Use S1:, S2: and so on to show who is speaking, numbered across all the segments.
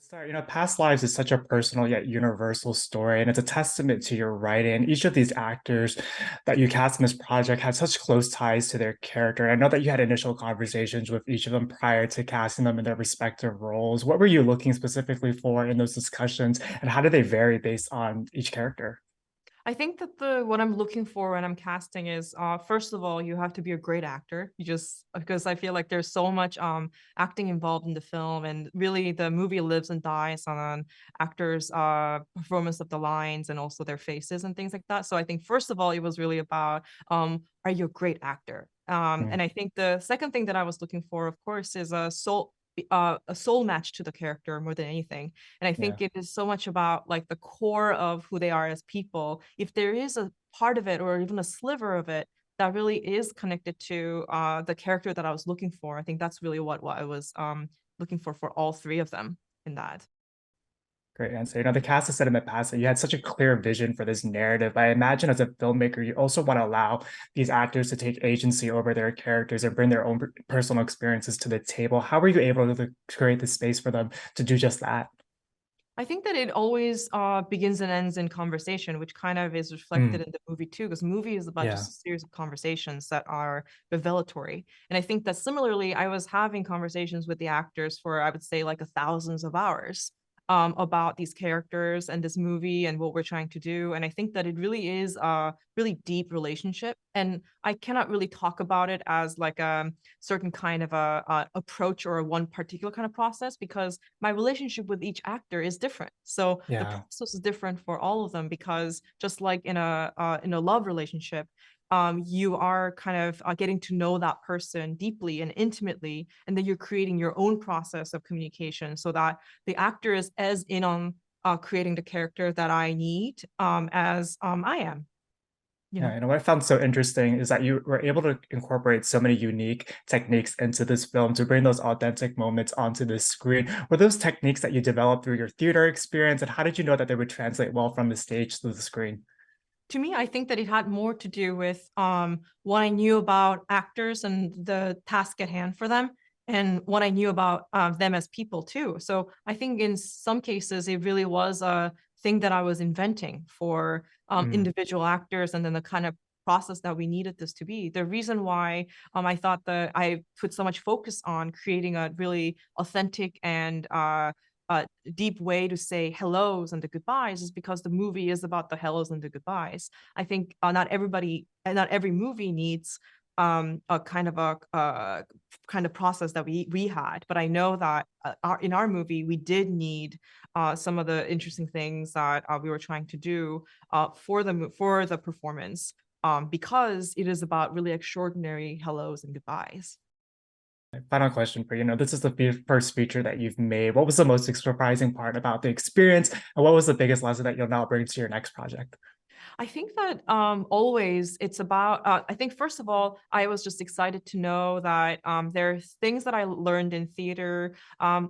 S1: Start, Past Lives is such a personal yet universal story, and it's a testament to your writing. Each of these actors that you cast in this project had such close ties to their character. I know that you had initial conversations with each of them prior to casting them in their respective roles. What were you looking specifically for in those discussions, and how did they vary based on each character?
S2: I think that the what I'm looking for when I'm casting is first of all, you have to be a great actor. You just because I feel like there's so much acting involved in the film, and really the movie lives and dies on actors' performance of the lines and also their faces and things like that. So I think first of all, it was really about are you a great actor?
S1: Mm,
S2: And I think the second thing that I was looking for, of course, is a soul match to the character more than anything. And I
S1: yeah.
S2: think it is so much about like the core of who they are as people. If there is a part of it or even a sliver of it that really is connected to the character that I was looking for, I think that's really what I was looking for all three of them in that.
S1: Great answer. The cast has said in the past that you had such a clear vision for this narrative. I imagine as a filmmaker, you also want to allow these actors to take agency over their characters and bring their own personal experiences to the table. How were you able to create the space for them to do just that?
S2: I think that it always begins and ends in conversation, which kind of is reflected
S1: Mm,
S2: in the movie too, because movie is about
S1: yeah.
S2: just a series of conversations that are revelatory. And I think that similarly, I was having conversations with the actors for, I would say, like a thousands of hours about these characters and this movie and what we're trying to do. And I think that it really is a really deep relationship. And I cannot really talk about it as like a certain kind of a approach or a one particular kind of process because my relationship with each actor is different. So the
S1: Yeah.
S2: process is different for all of them because just like in a love relationship, you are kind of getting to know that person deeply and intimately, and then you're creating your own process of communication so that the actor is as in on creating the character that I need as I am. You
S1: Yeah,
S2: know.
S1: and what I found so interesting is that you were able to incorporate so many unique techniques into this film to bring those authentic moments onto the screen. Were those techniques that you developed through your theater experience, and how did you know that they would translate well from the stage to the screen?
S2: To me, I think that it had more to do with what I knew about actors and the task at hand for them, and what I knew about them as people too. So I think in some cases, it really was a thing that I was inventing for
S1: Mm,
S2: individual actors, and then the kind of process that we needed this to be. The reason why I thought that I put so much focus on creating a really authentic and deep way to say hellos and the goodbyes is because the movie is about the hellos and the goodbyes. I think not every movie needs a kind of a kind of process that we had, but I know that in our movie we did need some of the interesting things that we were trying to do for the performance because it is about really extraordinary hellos and goodbyes.
S1: Final question for you. This is the first feature that you've made. What was the most surprising part about the experience, and what was the biggest lesson that you'll now bring to your next project?
S2: I think that always it's about, I think, first of all, I was just excited to know that there's things that I learned in theater,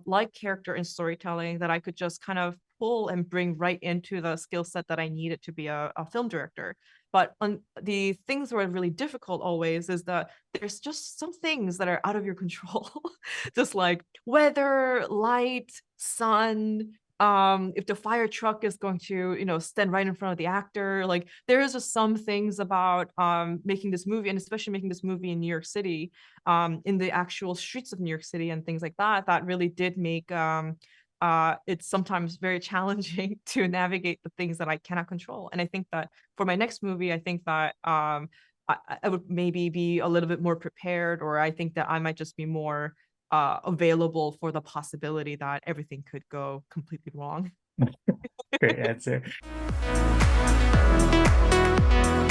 S2: like character and storytelling, that I could just kind of pull and bring right into the skill set that I needed to be a film director. But the things that are really difficult always is that there's just some things that are out of your control, just like weather, light, sun, if the fire truck is going to stand right in front of the actor. Like there is just some things about making this movie, and especially making this movie in New York City, in the actual streets of New York City and things like that, that really did make it's sometimes very challenging to navigate the things that I cannot control. And I think that for my next movie, I think that I would maybe be a little bit more prepared, or I think that I might just be more available for the possibility that everything could go completely wrong.
S1: Great answer.